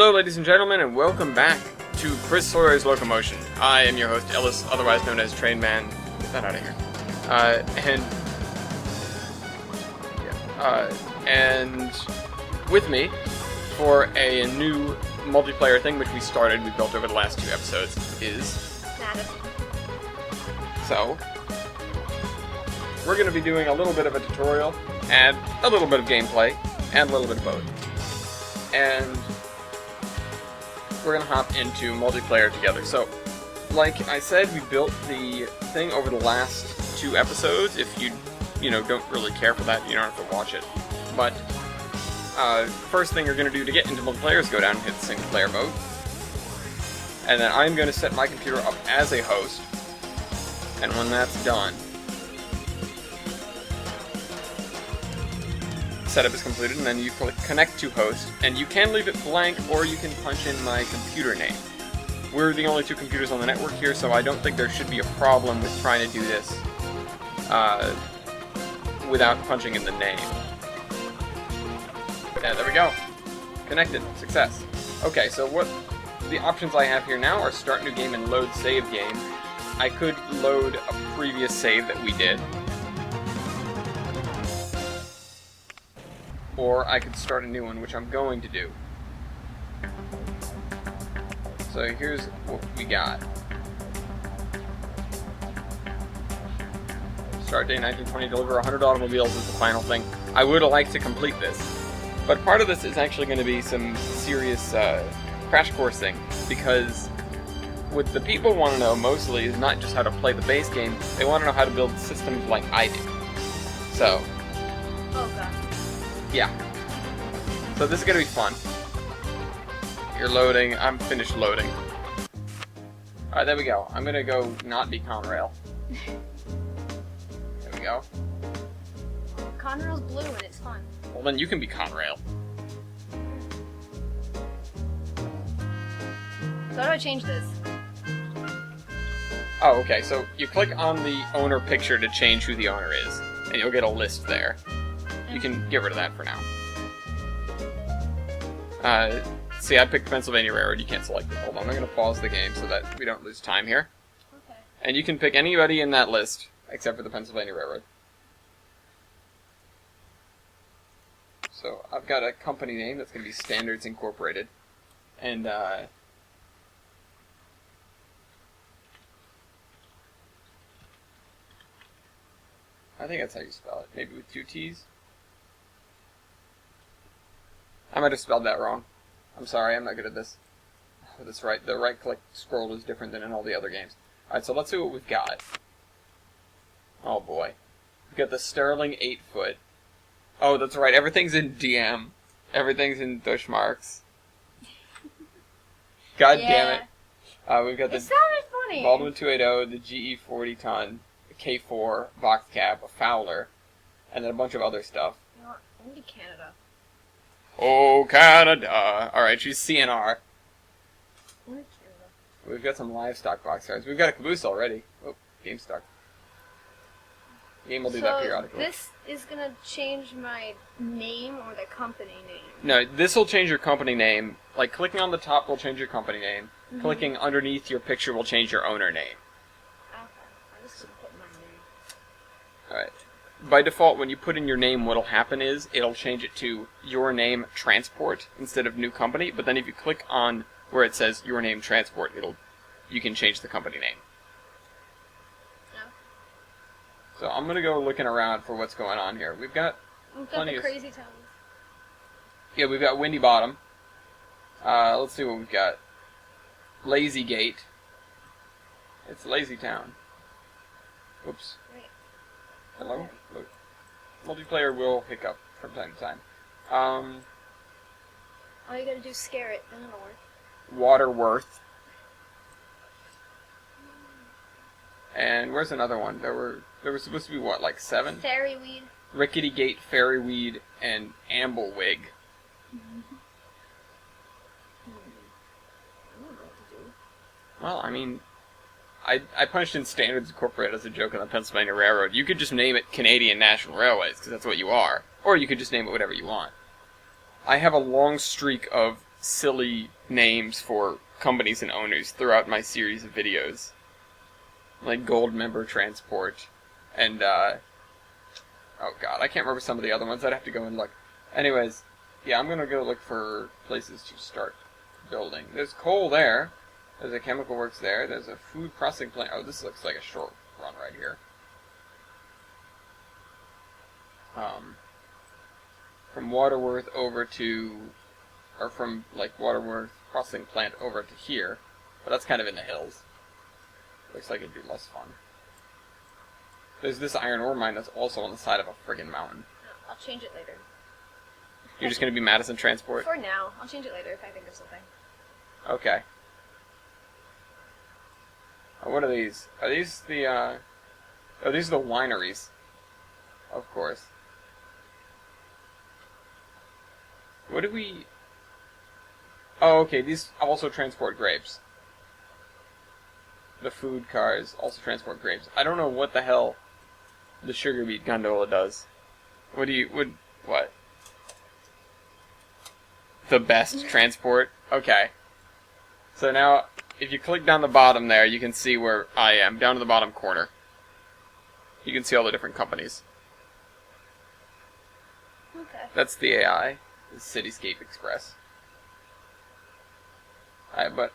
Hello, ladies and gentlemen, and welcome back to Chris Sawyer's Locomotion. I am your host, Ellis, otherwise known as Trainman. Get that out of here. And with me for a new multiplayer thing, which we built over the last 2 episodes, is Madison. So, we're going to be doing a little bit of a tutorial, and a little bit of gameplay, and a little bit of both. And we're going to hop into multiplayer together. So, like I said, we built the thing over the last 2 episodes. If you don't really care for that, you don't have to watch it. But, first thing you're going to do to get into multiplayer is go down and hit the single player mode. And then I'm going to set my computer up as a host. And when that's done, setup is completed, and then you click connect to host, and you can leave it blank, or you can punch in my computer name. We're the only 2 computers on the network here, so I don't think there should be a problem with trying to do this without punching in the name. Yeah, there we go. Connected. Success. Okay, so what the options I have here now are start new game and load save game. I could load a previous save that we did, or I could start a new one, which I'm going to do. So here's what we got. Start day 1920, deliver 100 automobiles is the final thing. I would like to complete this, but part of this is actually going to be some serious crash coursing, because what the people want to know mostly is not just how to play the base game, they want to know how to build systems like I do. So, Oh god. yeah. So this is going to be fun. You're loading. I'm finished loading. Alright, there we go. I'm going to go not be Conrail. There we go. Conrail's blue and it's fun. Well, then you can be Conrail. So how do I change this? Oh, okay. So you click on the owner picture to change who the owner is, and you'll get a list there. You can get rid of that for now. See, I picked Pennsylvania Railroad. You can't select it. Hold on, I'm going to pause the game so that we don't lose time here. Okay. And you can pick anybody in that list, except for the Pennsylvania Railroad. So, I've got a company name that's going to be Standards Incorporated. And, I think that's how you spell it. Maybe with 2 T's? I might have spelled that wrong. I'm sorry, I'm not good at this. Oh, that's right, the right-click scroll is different than in all the other games. Alright, so let's see what we've got. Oh boy. We've got the Sterling 8-foot. Oh, that's right, everything's in DM. Everything's in Deutschmarks. God damn it. We've got the sounded funny. Baldwin 280, the GE 40-ton, the K4, box cab, a Fowler, and then a bunch of other stuff. You know what? I'm going to Canada. Oh, Canada! Alright, she's CNR. I'm going to Canada. We've got some livestock box cars. We've got a caboose already. Oh, game stuck. Game will do that periodically. This is going to change my name or the company name? No, this will change your company name. Like, clicking on the top will change your company name. Mm-hmm. Clicking underneath your picture will change your owner name. Okay. I'm just going to put my name. Alright. By default, when you put in your name, what'll happen is, it'll change it to your name transport instead of new company, but then if you click on where it says your name transport, you can change the company name. Oh. So I'm gonna go looking around for what's going on here. We've got plenty the of... Crazy Towns. Yeah, we've got Windy Bottom. Let's see what we've got. Lazy Gate. It's Lazy Town. Whoops. Wait. Hello? Look. Multiplayer will hiccup from time to time. All you gotta do is scare it, then it'll work. Waterworth. And where's another one? There were supposed to be what, like 7? Fairyweed. Rickety Gate, Fairyweed, and Amblewig. I don't know what to do. Well, I mean, I punched in Standards Incorporated as a joke on the Pennsylvania Railroad. You could just name it Canadian National Railways, because that's what you are. Or you could just name it whatever you want. I have a long streak of silly names for companies and owners throughout my series of videos. Like Gold Member Transport, and, oh god, I can't remember some of the other ones. I'd have to go and look. Anyways, yeah, I'm gonna go look for places to start building. There's coal there. There's a chemical works there. There's a food processing plant. Oh, this looks like a short run right here. From Waterworth over to, or from, like, Waterworth processing plant over to here. But that's kind of in the hills. Looks like it'd be less fun. There's this iron ore mine that's also on the side of a friggin' mountain. I'll change it later. You're just gonna be Madison Transport? For now. I'll change it later if I think of something. Okay. Oh, what are these? Are these the, oh, these are the wineries. Of course. What do we... Oh, okay, these also transport grapes. The food cars also transport grapes. I don't know what the hell the sugar beet gondola does. What? The best transport? Okay. So now, if you click down the bottom there, you can see where I am, down to the bottom corner. You can see all the different companies. Okay. That's the AI, the Cityscape Express. But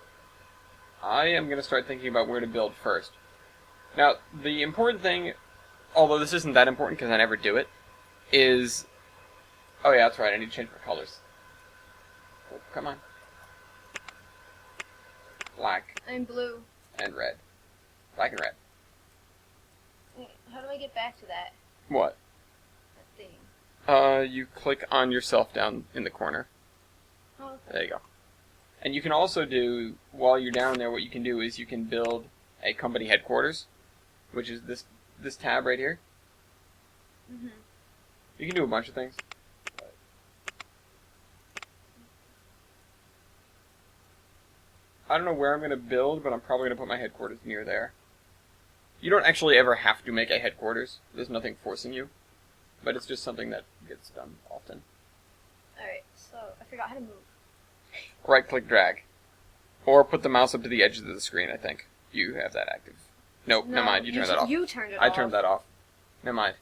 I am going to start thinking about where to build first. Now, the important thing, although this isn't that important because I never do it, is... Oh yeah, that's right, I need to change my colors. Oh, come on. Black. I'm blue. And red. Black and red. How do I get back to that? What? That thing. You click on yourself down in the corner. Oh, okay. There you go. And you can also do, while you're down there, what you can do is you can build a company headquarters, which is this tab right here. Mm-hmm. You can do a bunch of things. I don't know where I'm going to build, but I'm probably going to put my headquarters near there. You don't actually ever have to make a headquarters. There's nothing forcing you. But it's just something that gets done often. Alright, so I forgot how to move. Right-click drag. Or put the mouse up to the edge of the screen, I think. You have that active. Nope, No, never mind. You turned that off. You turned it off. I turned that off. Never mind.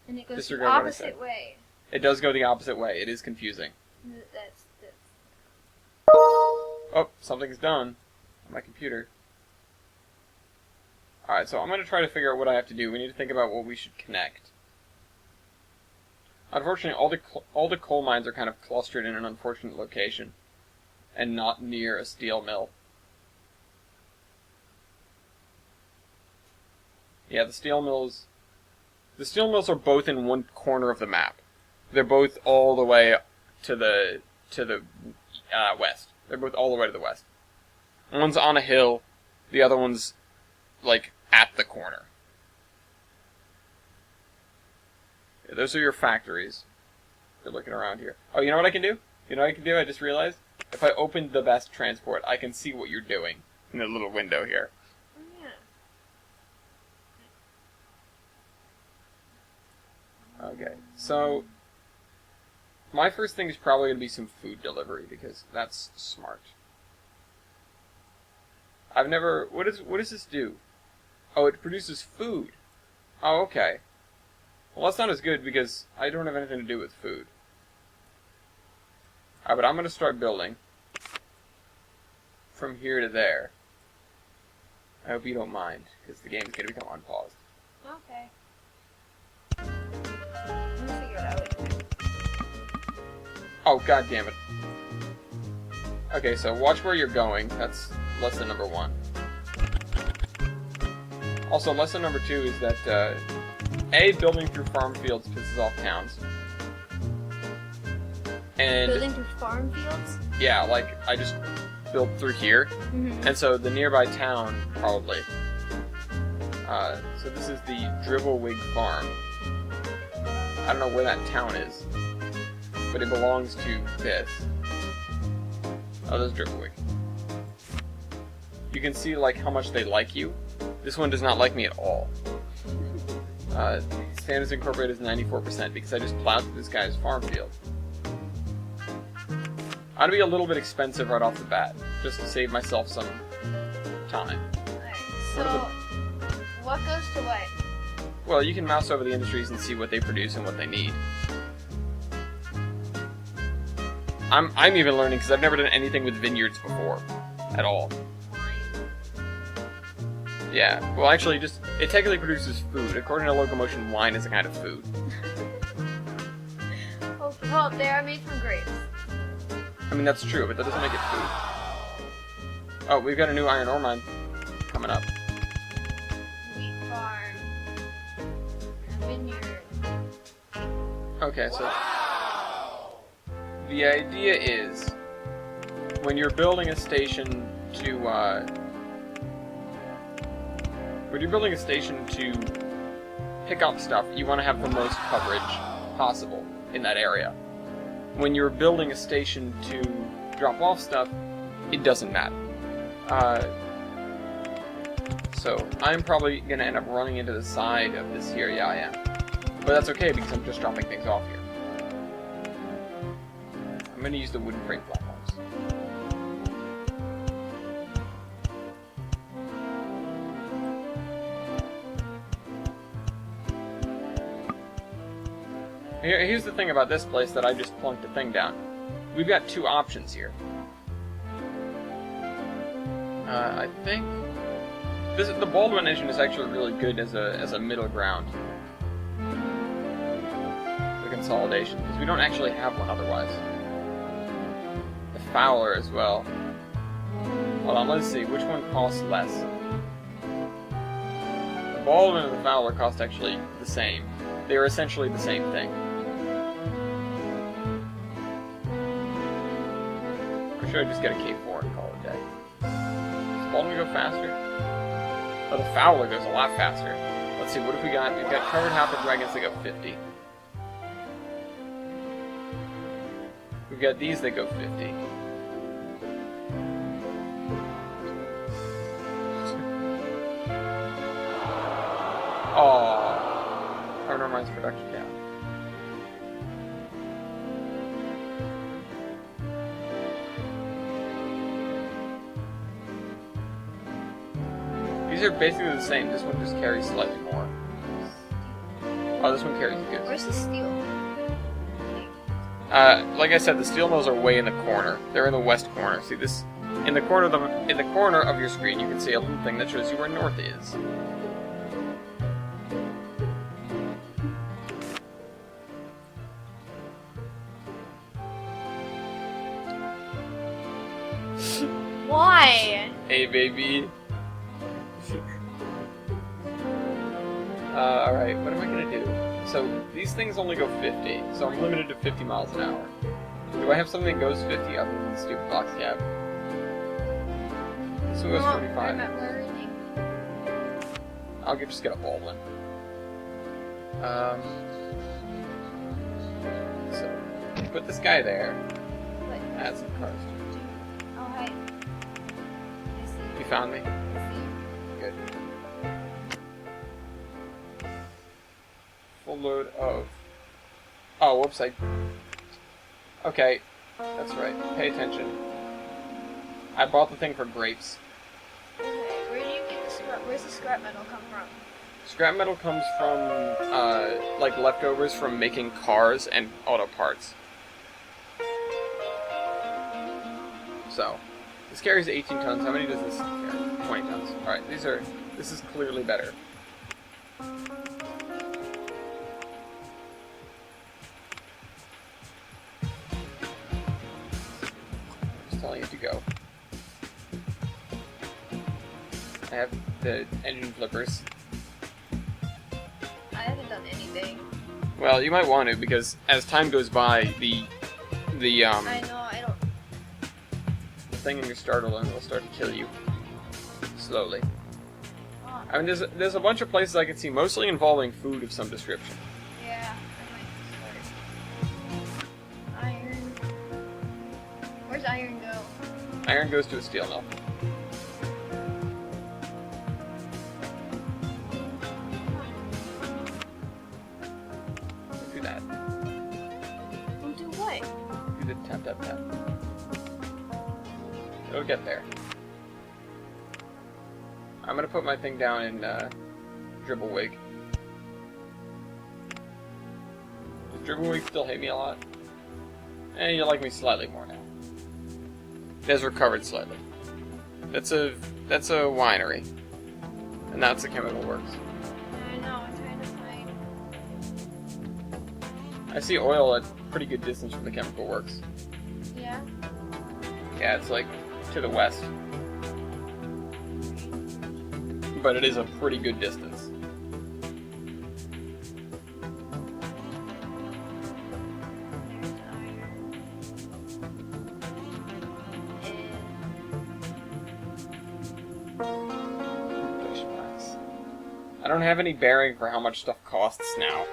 And it goes the Disregard what I opposite said. way. It does go the opposite way. It is confusing. That's... Oh, something's done on my computer. Alright, so I'm going to try to figure out what I have to do. We need to think about what we should connect. Unfortunately, all the coal mines are kind of clustered in an unfortunate location, and not near a steel mill. Yeah, the steel mills are both in one corner of the map. They're both all the way to the west. They're both all the way to the west. One's on a hill, the other one's like at the corner. Yeah, those are your factories. They're looking around here. Oh, you know what I can do? You know what I can do? I just realized. If I open the best transport, I can see what you're doing in the little window here. Oh, yeah. Okay, so my first thing is probably going to be some food delivery because that's smart. I've never... What does this do? Oh, it produces food. Oh, okay. Well, that's not as good because I don't have anything to do with food. Alright, but I'm going to start building from here to there. I hope you don't mind, because the game's going to become unpaused. Okay. I'm gonna figure it out. Oh, god damn it. Okay, so watch where you're going. That's lesson number 1. Also, lesson number 2 is that, A, building through farm fields pisses off towns. And Building through farm fields? yeah, like, I just built through here. Mm-hmm. And so the nearby town, probably. So this is the Dribblewig Farm. I don't know where that town is, but it belongs to this. Oh, this is Dribblewig. You can see, like, how much they like you. This one does not like me at all. Standards Incorporated is 94% because I just plowed through this guy's farm field. I'm gonna be a little bit expensive right off the bat, just to save myself some time. Alright, so what goes to what? Well, you can mouse over the industries and see what they produce and what they need. I'm even learning because I've never done anything with vineyards before, at all. Yeah, well actually it technically produces food. According to Locomotion, wine is a kind of food. Oh, well, they are made from grapes. I mean, that's true, but that doesn't make it food. Oh, we've got a new iron ore mine coming up. Wheat farm. Vineyard. Okay, so the idea is when you're building a station to pick up stuff, you want to have the most coverage possible in that area. When you're building a station to drop off stuff, it doesn't matter. So I'm probably going to end up running into the side of this here. Yeah, I am. But that's okay because I'm just dropping things off here. I'm going to use the wooden frame platforms. Here's the thing about this place that I just plunked the thing down. We've got two options here. I think the Baldwin engine is actually really good as a middle ground. The consolidation, because we don't actually have one otherwise. The Fowler as well. Hold on, let's see which one costs less. The Baldwin and the Fowler cost actually the same. They are essentially the same thing. Or should I just get a K4 and call it a day? Does Baldwin go faster? Oh, the Fowler goes a lot faster. Let's see, what have we got? We've got covered half dragons that go 50. We've got these that go 50. Oh, Iron Mine's production down. These are basically the same. This one just carries slightly more. Oh, this one carries good. Where's the steel? Like I said, the steel mills are way in the corner. They're in the west corner. See this? In the corner of your screen, you can see a little thing that shows you where north is. Why? Hey, baby. Alright, what am I gonna do? So, these things only go 50, so I'm limited to 50 miles an hour. Do I have something that goes 50 other than the stupid box cab? This one goes 45. I'll just get a Baldwin. So, put this guy there. Add some cars. Oh, hi. You found me? Good. Full load of... Oh, whoops, Okay, that's right. Pay attention. I bought the thing for grapes. Where do you get the scrap? Where's the scrap metal come from? Scrap metal comes from, like leftovers from making cars and auto parts. So, this carries 18 tons. How many does this carry? 20 tons. Alright, this is clearly better. Just telling it to go. I have the engine flippers. I haven't done anything. Well, you might want to, because as time goes by, the I know, I don't... the thing in your starter line will start to kill you. Slowly. Oh. I mean, there's a bunch of places I can see, mostly involving food of some description. Yeah, I might start. Iron. Where's iron go? Iron goes to a steel mill. Do that. Well, do what? Do the tap tap tap. It'll get there. I'm gonna put my thing down in Dribblewig. Does Dribblewig still hate me a lot? Eh, you like me slightly more now. It has recovered slightly. That's a winery. And that's a chemical works. I know, I'm trying to find... I see oil at pretty good distance from the chemical works. Yeah? Yeah, it's like to the west. But it is a pretty good distance. I don't have any bearing for how much stuff costs now.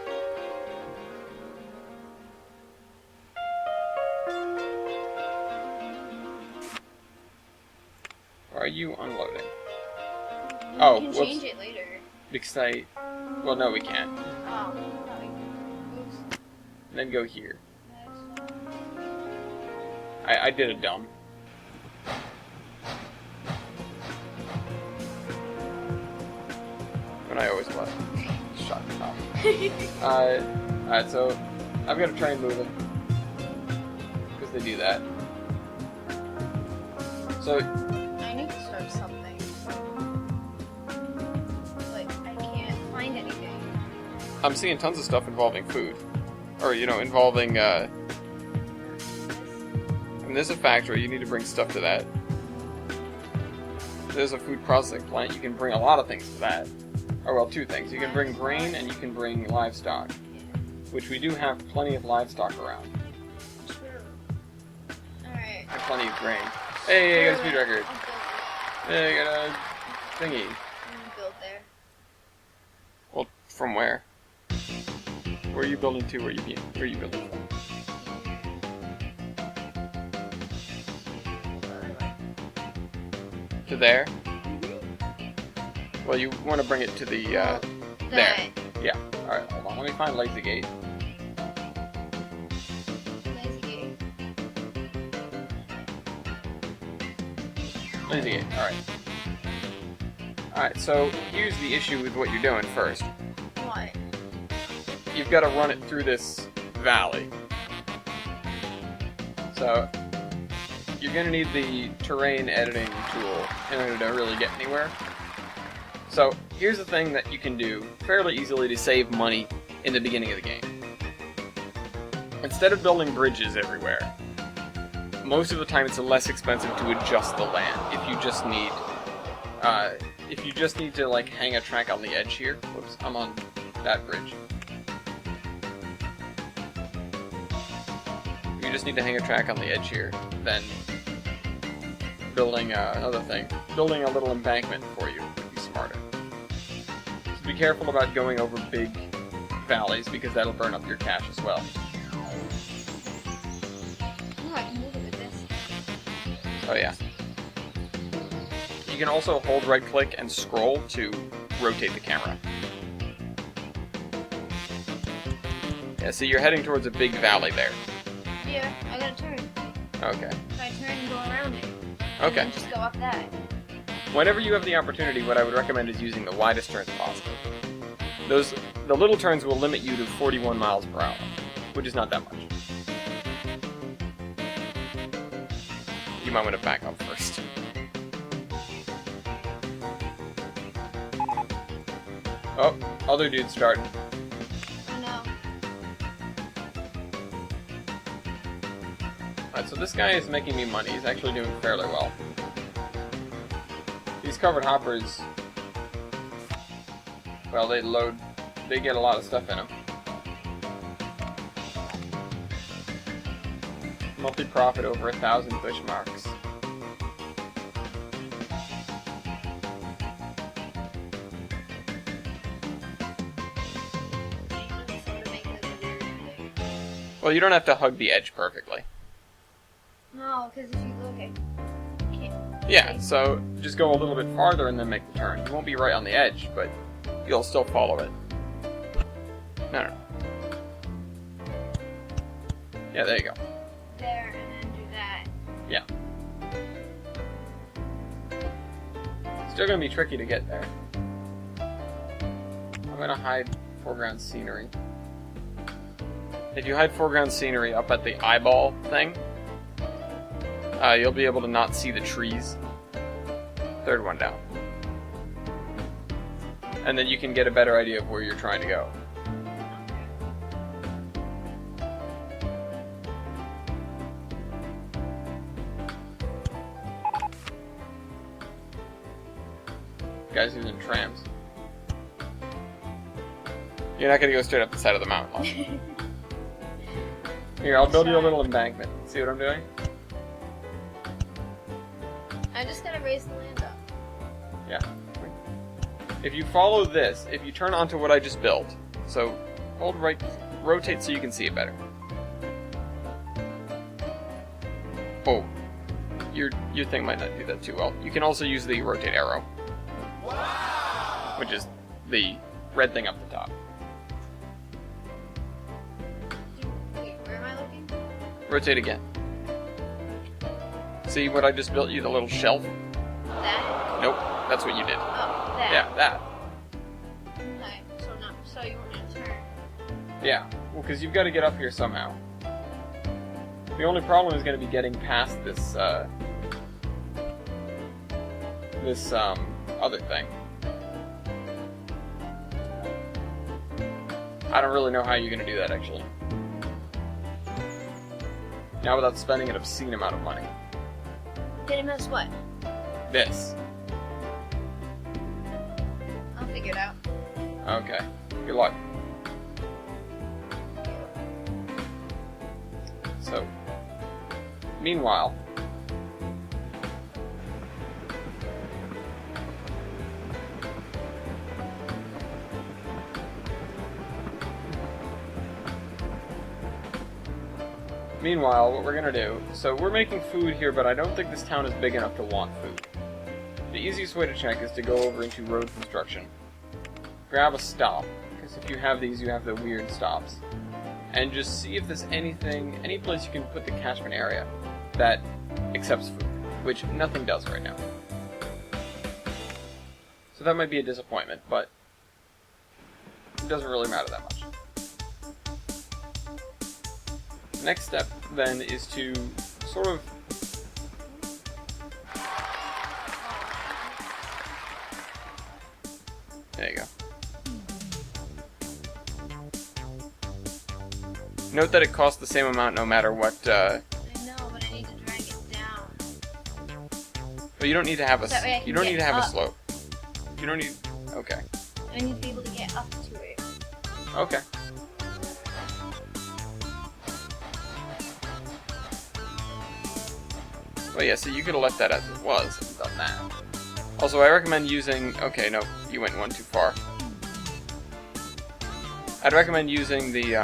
Or are you unloading? Oh, we can whoops. change it later. Because well, no, we can't. Oh, probably. Oops. And then go here. I did a dumb. When I always was. Shut up. Alright, so I've got to try and move it. Because they do that. So I need to start something. Like, I can't find anything. I'm seeing tons of stuff involving food. Or, involving, I mean, there's a factory, you need to bring stuff to that. There's a food processing plant, you can bring a lot of things to that. Or, well, two things. You can bring grain and you can bring livestock. Which we do have plenty of livestock around. True. Alright. And plenty of grain. Hey, I got a speed record. I'll build Hey, I got a thingy. I'm gonna build there. Well, from where? Where are you building to? Where are you building from? To there? Well, you want to bring it to the, there. Yeah. Alright, hold on. Let me find Lazy Gate. Lazy Gate, alright. Alright, so here's the issue with what you're doing first. What? You've got to run it through this valley. So, you're going to need the terrain editing tool in order to really get anywhere. So, here's the thing that you can do fairly easily to save money in the beginning of the game. Instead of building bridges everywhere, most of the time it's less expensive to adjust the land if you just need to like hang a track on the edge here. Whoops, I'm on that bridge. If you just need to hang a track on the edge here, then building another thing, building a little embankment for you would be smarter. So be careful about going over big valleys because that'll burn up your cash as well. Oh, I can move it with this. Oh yeah. You can also hold right click and scroll to rotate the camera. Yeah, see, you're heading towards a big valley there. Yeah, I gotta turn. Okay. So I turn and go around it. Okay. And then just go up that. Whenever you have the opportunity, what I would recommend is using the widest turns possible. The little turns will limit you to 41 miles per hour, which is not that much. You might want to back up first. Oh, other dude's starting. Oh no. Alright, so this guy is making me money. He's actually doing fairly well. These covered hoppers, well, they get a lot of stuff in them. Monthly profit over 1,000 bush marks. Well, you don't have to hug the edge perfectly. No, because if you look, I can't. Yeah, so just go a little bit farther and then make the turn. You won't be right on the edge, but you'll still follow it. No. Yeah, there you go. There, and then do that. Yeah. Still gonna be tricky to get there. I'm gonna hide foreground scenery. If you hide foreground scenery up at the eyeball thing, you'll be able to not see the trees. Third one down. And then you can get a better idea of where you're trying to go. Guys using trams. You're not gonna go straight up the side of the mountain. Here, I'll build you a little embankment. See what I'm doing? I'm just gonna raise the land up. Yeah. If you follow this, if you turn onto what I just built, so hold right, rotate so you can see it better. Oh, your thing might not do that too well. You can also use the rotate arrow. Wow! Which is the red thing up the top. Wait, where am I looking? Rotate again. See what I just built you, the little shelf? That? Nope, that's what you did. Oh, that. Yeah, that. Okay, so you want me to turn? Yeah, well, because you've got to get up here somehow. The only problem is going to be getting past this, other thing. I don't really know how you're going to do that, actually. Now without spending an obscene amount of money. Didn't miss what? This. I'll figure it out. Okay. Good luck. So, meanwhile, what we're gonna do, so we're making food here, but I don't think this town is big enough to want food. The easiest way to check is to go over into road construction. Grab a stop, because if you have these, you have the weird stops. And just see if there's anything, any place you can put the catchment area that accepts food, which nothing does right now. So that might be a disappointment, but it doesn't really matter that much. The next step, then, is to sort of there you go. Note that it costs the same amount no matter what, I know, but I need to drag it down. But you don't need to have a, That way I can you don't get need to have a up. slope. You don't need, okay. I need to be able to get up to it. Okay. Well, yeah, so you could have left that as it was and done that. Also, I recommend using... Okay, no, you went one too far. I'd recommend using the,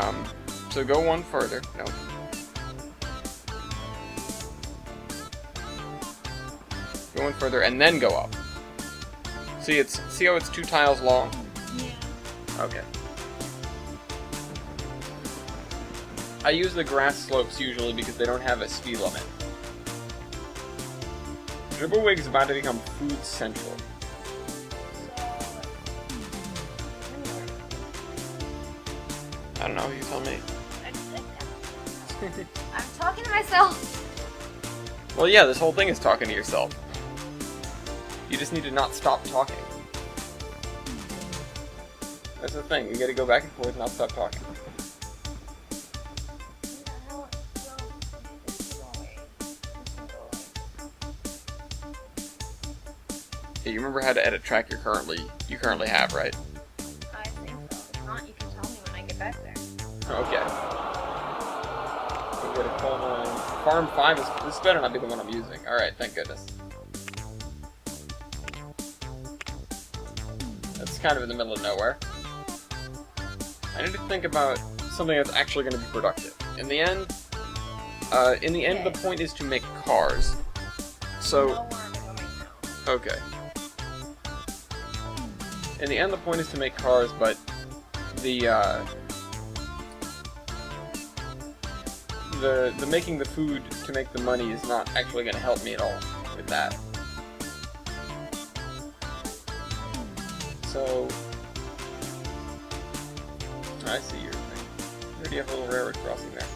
so go one further. No. Go one further and then go up. See, see how it's 2 tiles long? Yeah. Okay. I use the grass slopes usually because they don't have a speed limit. Dribblewig is about to become food central. I don't know, you tell me. I'm talking to myself. Well, yeah, this whole thing is talking to yourself. You just need to not stop talking. That's the thing, you gotta go back and forth and not stop talking. Yeah, you remember how to edit track you currently have, right? I think so. If not, you can tell me when I get back there. Okay. We'll get a coal mine. Farm 5 is... This better not be the one I'm using. Alright, thank goodness. That's kind of in the middle of nowhere. I need to think about something that's actually going to be productive. In the end, the point is to make cars. So... I know where I'm going now. Okay. In the end, the point is to make cars, but the making the food to make the money is not actually going to help me at all with that. so... I see your thing. You already have a little railroad crossing there.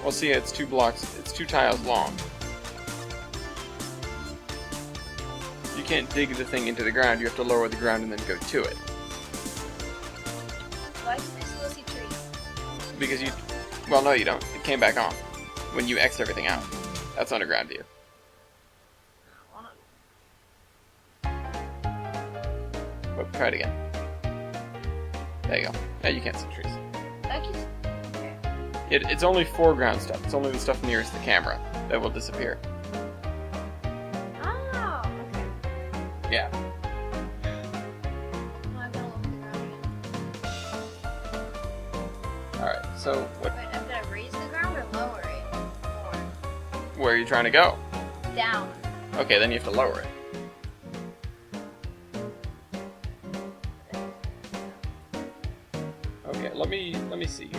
Well, see, it's 2 blocks, it's 2 tiles long. You can't dig the thing into the ground, you have to lower the ground and then go to it. Why can I still see trees? Because you... Well, no, you don't. It came back on when you X'd everything out. That's underground view. Whoop, try it again. There you go. Now you can't see trees. Okay. It's only foreground stuff. It's only the stuff nearest the camera that will disappear. Oh, okay. Yeah. Well, I'm gonna look at the ground again. Alright, so what? Wait, I'm gonna raise the ground or lower it? Or Where are you trying to go? down. Okay, then you have to lower it. Okay, let me see.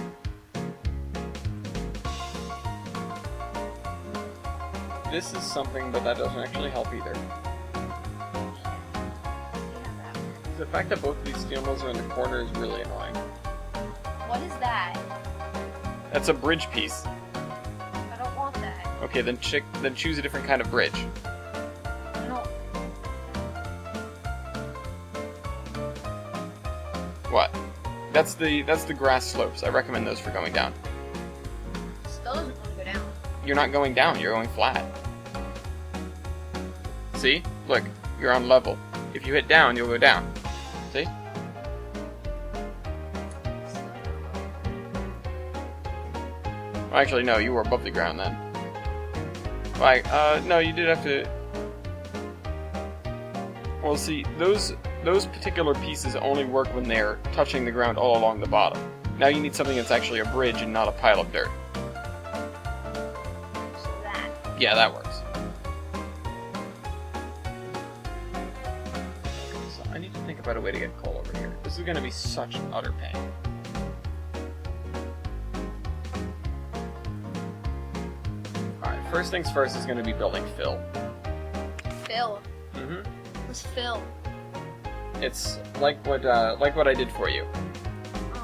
This is something, but that doesn't actually help either. The fact that both of these steel mills are in the corner is really annoying. What is that? That's a bridge piece. I don't want that. Okay, then choose a different kind of bridge. I don't. What? That's the grass slopes. I recommend those for going down. Still doesn't want to go down. You're not going down, you're going flat. See? Look, you're on level. If you hit down, you'll go down. See? Well, actually, no, you were above the ground then. Like, no, you did have to... Well, see, those particular pieces only work when they're touching the ground all along the bottom. Now you need something that's actually a bridge and not a pile of dirt. So that. Yeah, that works. So I need to think about a way to get coal over here. This is going to be such an utter pain. Alright, first things first is going to be building fill. Fill. Mm-hmm. What's fill? It's like what I did for you. Oh.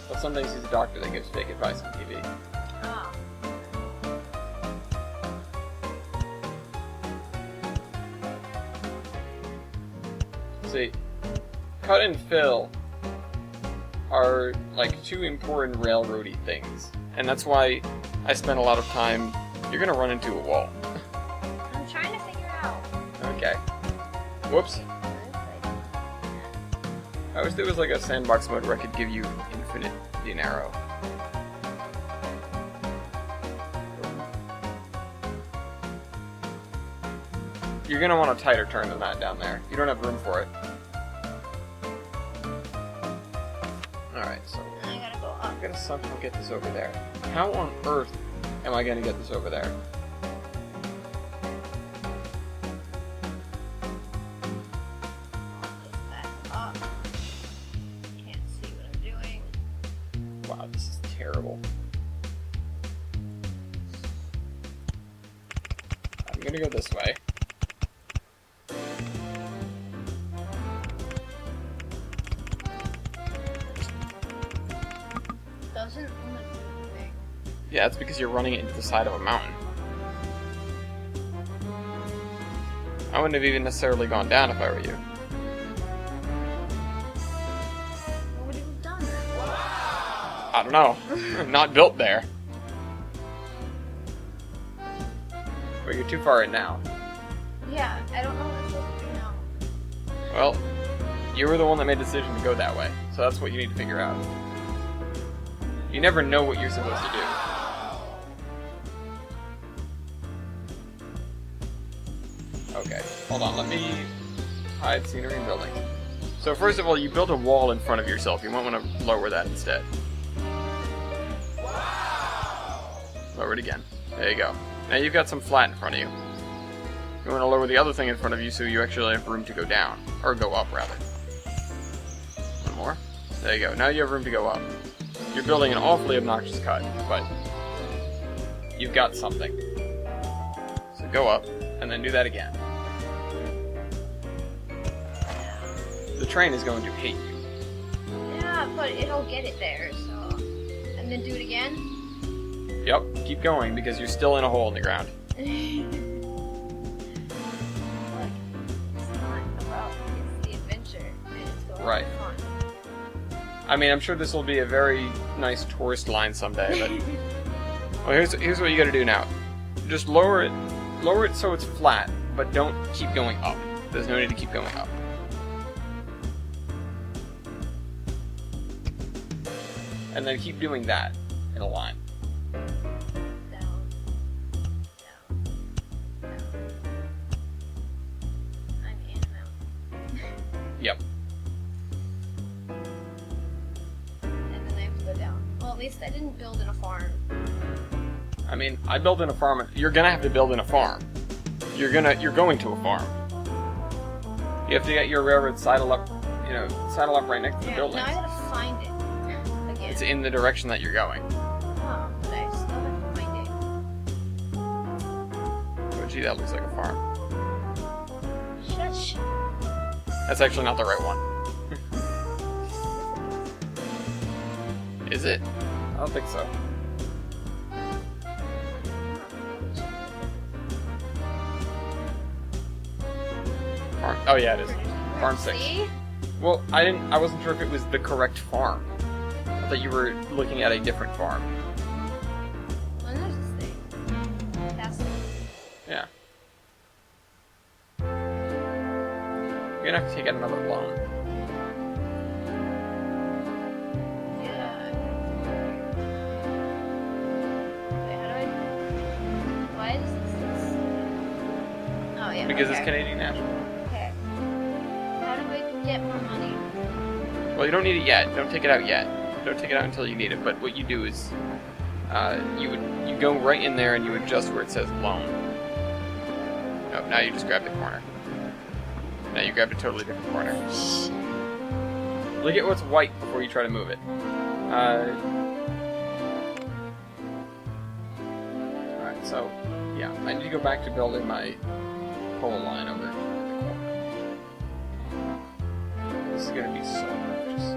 But sometimes he's a doctor that gives fake advice on TV. Oh. See, cut and fill are like 2 important railroady things. And that's why I spent a lot of time... You're gonna run into a wall. I'm trying to figure it out. Okay. Whoops. I wish there was like a sandbox mode where I could give you infinite dinero. You're gonna want a tighter turn than that down there. You don't have room for it. Alright, so I gotta go up. I'm gonna somehow get this over there. How on earth am I gonna get this over there? Back up. Can't see what I'm doing. Wow, this is terrible. I'm gonna go this way. Doesn't want to do anything. Yeah, it's because you're running it into the side of a mountain. I wouldn't have even necessarily gone down if I were you. What would you have done? I don't know. Not built there. But you're too far in now. Yeah, I don't know what I'm supposed to do now. Well, you were the one that made the decision to go that way, so that's what you need to figure out. You never know what you're supposed to do. Okay, hold on, let me hide scenery and buildings. So first of all, you built a wall in front of yourself. You might want to lower that instead. Lower it again. There you go. Now you've got some flat in front of you. You want to lower the other thing in front of you so you actually have room to go down. Or go up, rather. There you go. Now you have room to go up. You're building an awfully obnoxious cut, but you've got something. So go up, and then do that again. The train is going to hate you. Yeah, but it'll get it there, so... And then do it again? Yep, keep going, because you're still in a hole in the ground. Look, it's not about... It's the adventure, and it's going Right. to be fun. I mean, I'm sure this will be a very nice tourist line someday, but... Well, here's what you gotta do now. Just lower it so it's flat, but don't keep going up. There's no need to keep going up. And then keep doing that in a line. Down. Down. Down. I'm in a mountain. Yep. And then I have to go down. Well, at least I didn't build in a farm. I mean, I built in a farm. You're gonna have to build in a farm. You're going to a farm. You have to get your railroad saddle up right next to the building. Now I gotta find it. Again. It's in the direction that you're going. Oh, but I still have to find it. Oh, gee, that looks like a farm. Shush. That's actually not the right one. Is it? I don't think so. Farm. Oh yeah, it is. Farm 6. See? Well, I wasn't sure if it was the correct farm. I thought you were looking at a different farm. Well, there's this thing. That's it. Yeah. You're gonna have to take out another loan. Yeah. Wait, how do I... Why is this... Oh, yeah. Because okay. it's Canadian National. Okay. How do I get more money? Well, you don't need it yet. Don't take it out yet. Don't take it out until you need it. But what you do is, you go right in there and you adjust where it says loan. Nope, now you just grab the corner. Now you grabbed a totally different corner. Look at what's white before you try to move it. Alright, so, yeah, I need to go back to building my pole line over at the corner. This is going to be so obnoxious.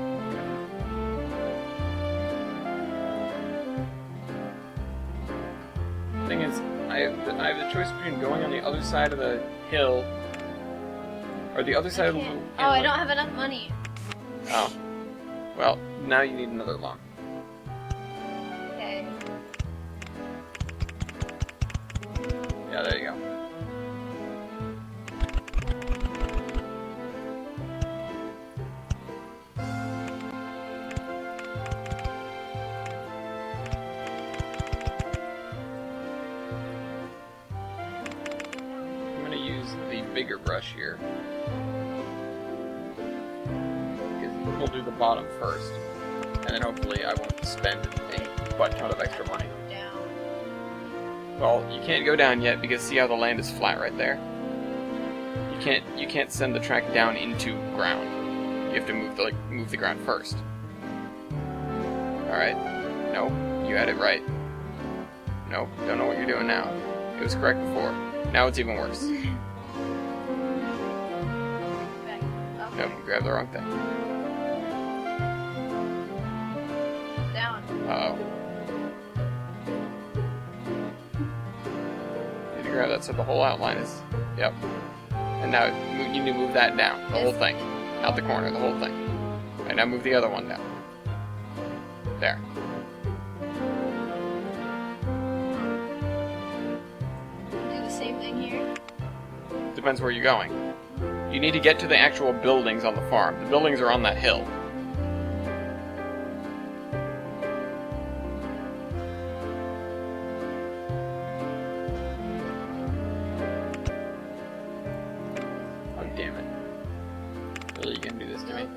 The thing is, I have the choice between going on the other side of the hill or the other side of the Oh, inlet. I don't have enough money. Oh. Well, now you need another loan. Okay. Yeah, there you go. I'm gonna use the bigger brush here. Because we'll do the bottom first. And then hopefully I won't spend a butt ton of extra money. Down. Well, you can't go down yet because see how the land is flat right there? You can't send the track down into ground. You have to move the ground first. Alright. Nope. You had it right. Nope. Don't know what you're doing now. It was correct before. Now it's even worse. Back. Okay. Nope, you grabbed the wrong thing. Down. Uh-oh. You need to grab that so the whole outline is... Yep. And now you need to move that down. The whole thing. Not the corner, the whole thing. Alright, now move the other one down. There. Do the same thing here. Depends where you're going. You need to get to the actual buildings on the farm. The buildings are on that hill. Oh, damn it. Really, you gonna do this to me?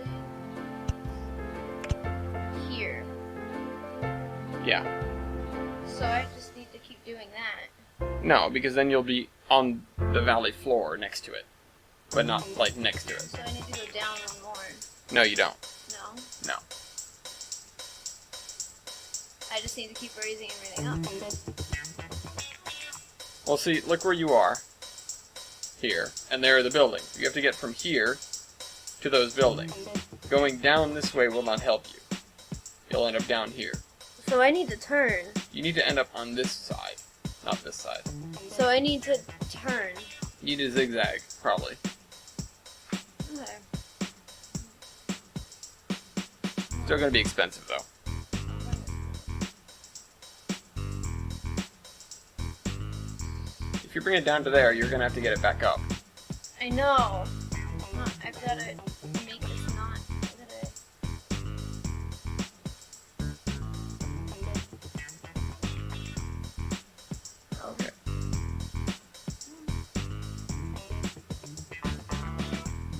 Here. Yeah. So I just need to keep doing that. No, because then you'll be on the valley floor next to it. but not like next to it. So I need to go down one more. No, you don't. No? No. I just need to keep raising everything up. Well, see, look where you are. Here. And there are the buildings. You have to get from here to those buildings. Going down this way will not help you. You'll end up down here. So I need to turn. You need to end up on this side, not this side. So I need to turn. You need to zigzag, probably. Okay. Still gonna be expensive, though. If you bring it down to there, you're gonna have to get it back up. I know. I've got to make this not. Okay.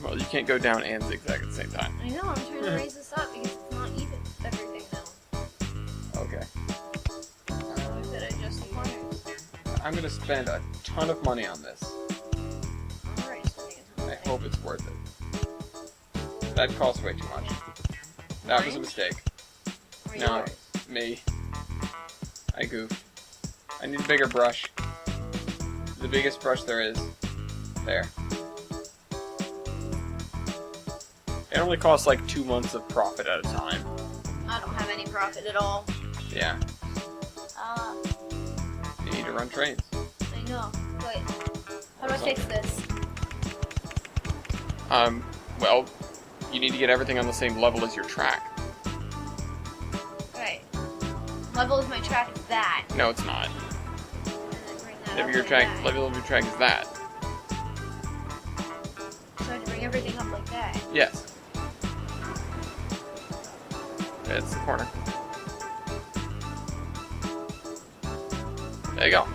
Well, you can't go down and zigzag at the same time. I know, I'm trying to raise this up because it's not even everything now. Okay. I've got to adjust the corners. I'm gonna spend a ton of money on this. I'm already spending a ton I of money. hope it's worth it. That costs way too much. That was a mistake. Or No, yours. me. I goofed. I need a bigger brush. The biggest brush there is. There. It only costs like 2 months of profit at a time. I don't have any profit at all. Yeah. Ah, You need to run trains. I know. Wait. How do I fix this? Well, you need to get everything on the same level as your track. Right. Level of my track is that. No, it's not. And then bring that Level up of your like track, that. level of your track is that. So I have to bring everything up like that. Yes. It's the corner. There you go.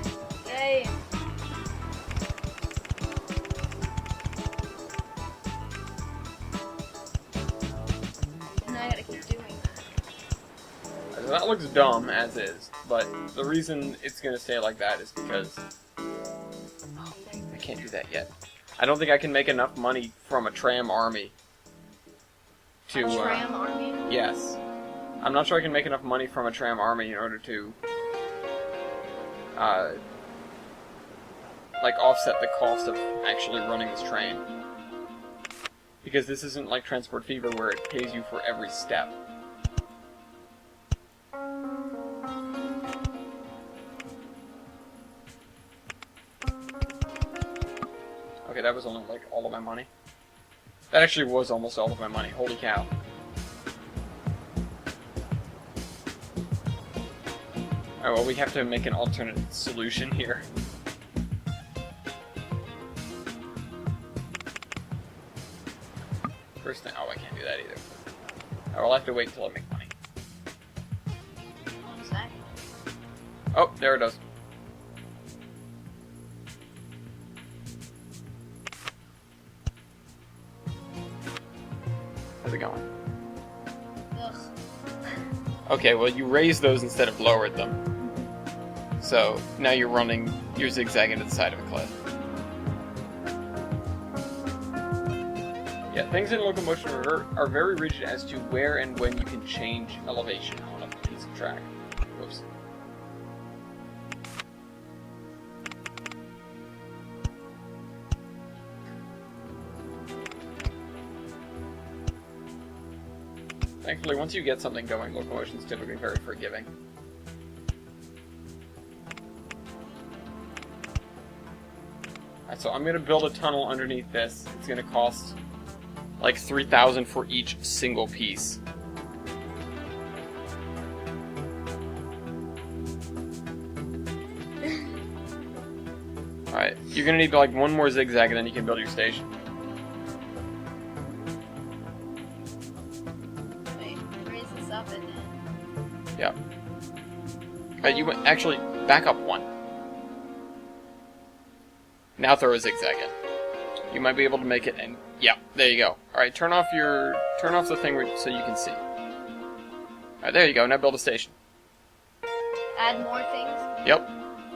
Yay. And I gotta keep doing that. So that looks dumb as is, but the reason it's gonna stay like that is because I can't do that yet. I don't think I can make enough money from a tram army to A tram army? yes. I'm not sure I can make enough money from a tram army in order to like offset the cost of actually running this train. Because this isn't like Transport Fever where it pays you for every step. Okay, that was only like all of my money. That actually was almost all of my money. Holy cow. Alright, well, we have to make an alternate solution here. First thing, oh, I can't do that either. I will have to wait until I make money. 1 second. Oh, there it is. How's it going? Ugh. Okay, well, you raised those instead of lowered them. So, now you're zigzagging to the side of a cliff. Yeah, things in Locomotion are very rigid as to where and when you can change elevation on a piece of track. Whoops. Thankfully, once you get something going, Locomotion's typically very forgiving. Alright, so I'm going to build a tunnel underneath this. It's going to cost like 3,000 for each single piece. Alright, you're going to need like one more zigzag and then you can build your station. Wait, raise this up and then. Yep. You actually back up one. Now throw a zigzag in. You might be able to make it, and yeah, there you go. All right, turn off the thing so you can see. All right, there you go. Now build a station. Add more things? Yep.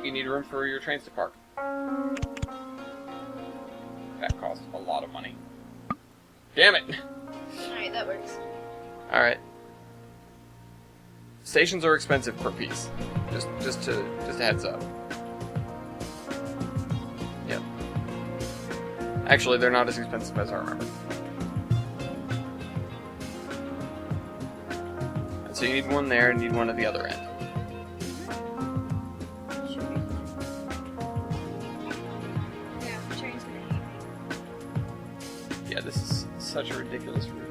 You need room for your trains to park. That costs a lot of money. Damn it! Alright, that works. Alright. Stations are expensive per piece. Just a heads up. Yep. Actually, they're not as expensive as I remember. And so you need one there and you need one at the other end. Yeah, the train's gonna hate me. Yeah, this is such a ridiculous route.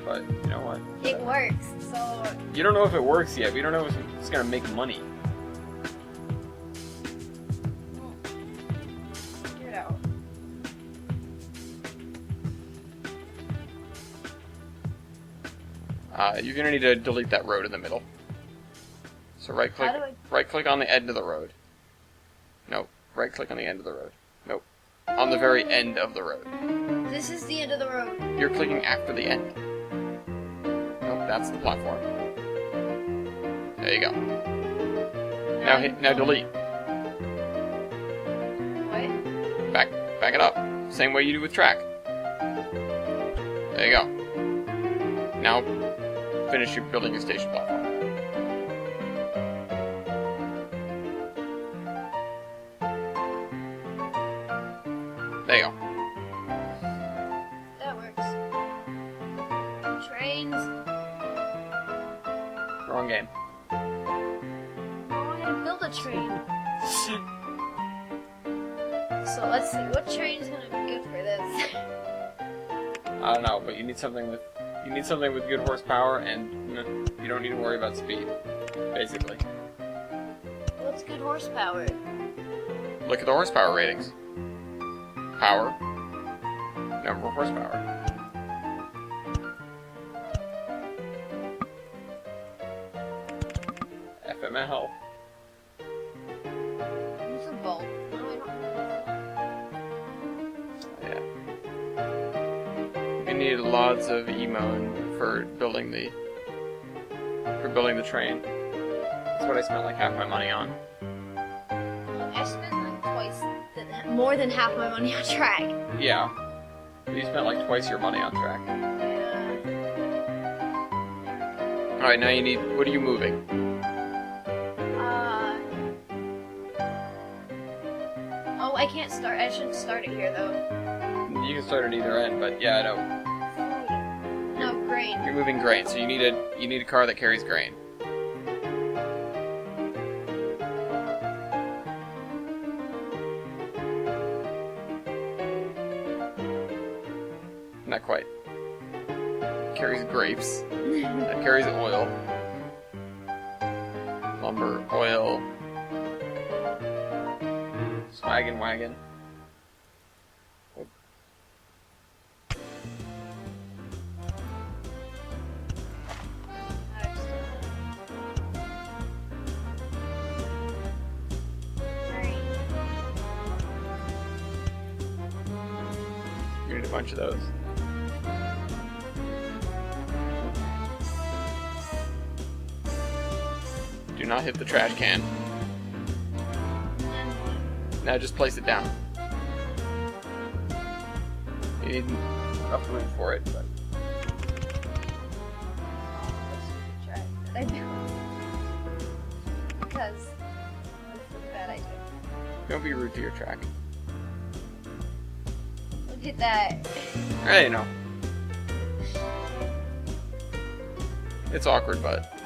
But, you know what? It works, so... You don't know if it works yet. We don't know if it's gonna make money. Figure it out. You're gonna need to delete that road in the middle. So right click on the end of the road. Nope. Right click on the end of the road. Nope. On the very end of the road. This is the end of the road. You're clicking after the end. Nope, that's the platform. There you go. Now delete. What? Back it up. Same way you do with track. There you go. Now finish your building your station platform. There you go. That works. Trains. Wrong game. Oh, I gotta build a train. So let's see, what train's gonna be good for this? I don't know, but you need something with good horsepower, and you don't need to worry about speed. Basically, What's good horsepower? look at the horsepower ratings. Power, number of horsepower. FML. Use a bolt. No, I don't. Yeah. You need lots of emo for building the train. That's what I spent like half my money on. I spent like more than half my money on track. Yeah. You spent like twice your money on track. Yeah. Alright, now you need... What are you moving? Oh, I can't start. I shouldn't start it here though. You can start at either end, but yeah, I know. No, grain. You're moving grain, so you need a car that carries grain. Not quite. Carries grapes. That carries oil. Lumber, oil. Swaggin' wagon. You need a bunch of those. Do not hit the trash can. Now just place it down. You need enough room for it, but... I do. Because that's a bad idea. Don't be rude to your track. Look at that. I know. It's awkward, but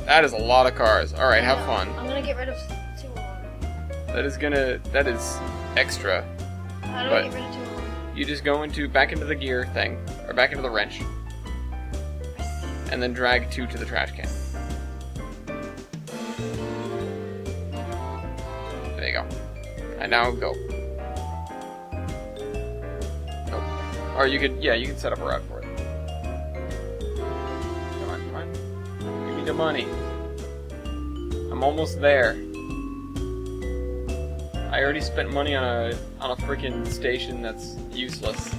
that is a lot of cars. Alright, have fun. I'm gonna get rid of 2 of them. That is extra. How do I get rid of 2 of them? You just go back into the gear thing, or back into the wrench, and then drag 2 to the trash can. There you go. And now go. Nope. Or you could set up a route for it. Come on. Give me the money. I'm almost there. I already spent money on a freaking station that's useless.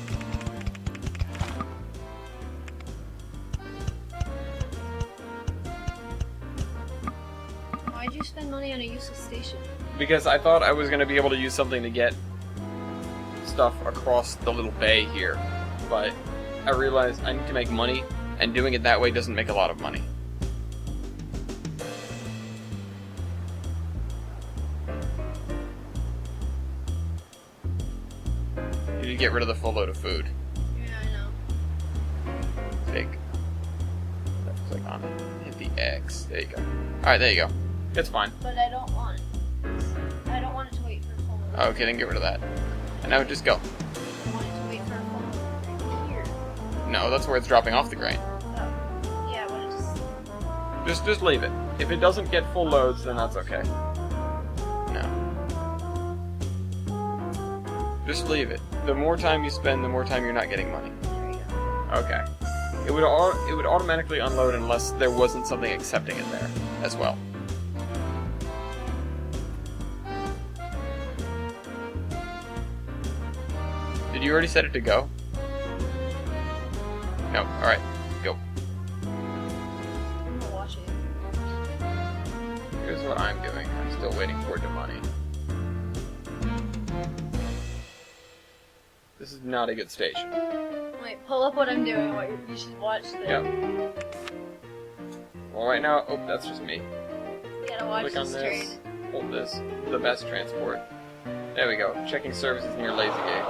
Why'd you spend money on a useless station? Because I thought I was going to be able to use something to get stuff across the little bay here, but I realized I need to make money, and doing it that way doesn't make a lot of money. You need to get rid of the full load of food. Yeah, I know. Take. Click on it. Hit the X. There you go. Alright, there you go. It's fine. But I don't want it. I don't want it to wait for full load. Okay, then get rid of that. And now just go. I want it to wait for full load right here. No, that's where it's dropping off the grain. Oh. Yeah, but it's... Just leave it. If it doesn't get full loads, then that's okay. No. Just leave it. The more time you spend, the more time you're not getting money. There you go. Okay. It would automatically unload unless there wasn't something accepting it there as well. Did you already set it to go? No. Alright. Go. I'm gonna watch it. Here's what I'm doing. I'm still waiting for it to money. This is not a good station. Wait, pull up what I'm doing. You should watch this. Yeah. Well, right now, oh, that's just me. You gotta watch Click on this this. train. Hold this. The best transport. There we go. Checking services near Lazy Gate.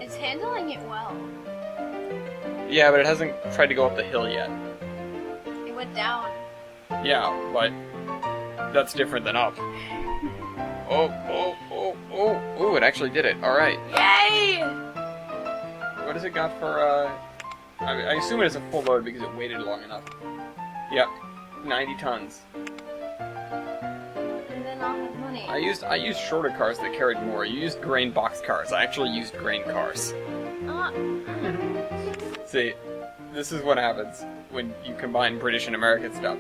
It's handling it well. Yeah, but it hasn't tried to go up the hill yet. It went down. Yeah, but that's different than up. Oh, it actually did it. Alright. Yay! What has it got for, I assume it has a full load because it waited long enough. Yep. 90 tons. And then I'll have money. I used shorter cars that carried more. You used grain box cars. I actually used grain cars. See, this is what happens when you combine British and American stuff.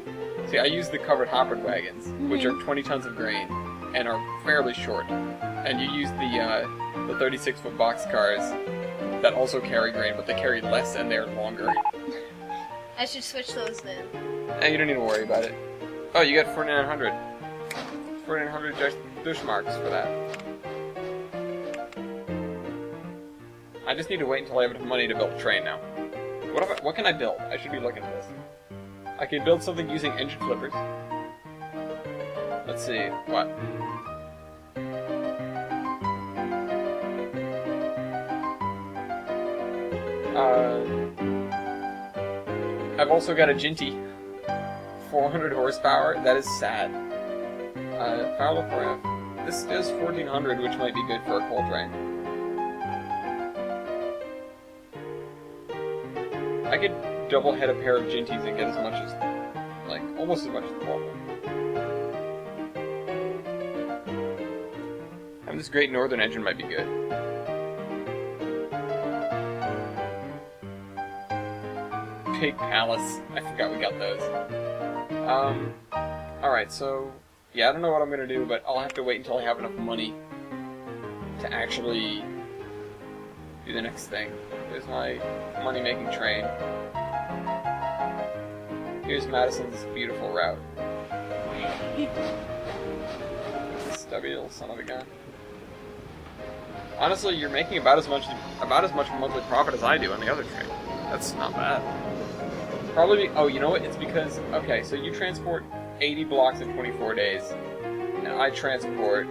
See, I used the covered hoppered wagons, which are 20 tons of grain and are fairly short. And you use the 36-foot box cars that also carry grain, but they carry less and they're longer. I should switch those then. And you don't need to worry about it. Oh, you got 4,900. 4,900 Deutschmarks for that. I just need to wait until I have enough money to build a train now. What can I build? I should be looking at this. I can build something using engine flippers. Let's see, what? I've also got a Ginty. 400 horsepower, that is sad. Power for F. This is 1,400, which might be good for a coal train. I could double head a pair of Ginties and get as much as, like, almost as much as the Volvo. And this Great Northern engine might be good. Big Palace. I forgot we got those. Alright, so, yeah, I don't know what I'm gonna do, but I'll have to wait until I have enough money to actually do the next thing. Here's my money-making train. Here's Madison's beautiful route. Stubby little son of a gun. Honestly, you're making about as much monthly profit as I do on the other train. That's not bad. Probably. Oh, you know what? It's because okay, so you transport 80 blocks in 24 days, and I transport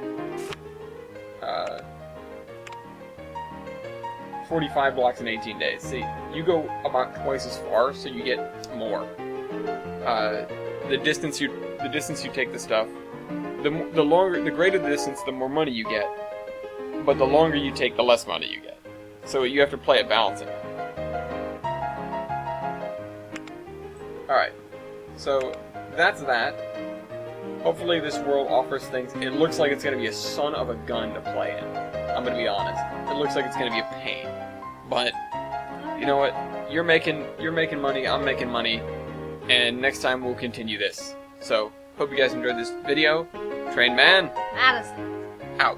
45 blocks in 18 days. See, you go about twice as far, so you get more. The distance you take the stuff, the greater the distance, the more money you get. But the longer you take, the less money you get. So you have to play it balancing. Alright, so that's that. Hopefully this world offers things. It looks like it's going to be a son of a gun to play in. I'm going to be honest. It looks like it's going to be a pain. But, you know what? You're making money, I'm making money, and next time we'll continue this. So, hope you guys enjoyed this video. Trainman, Madison. out.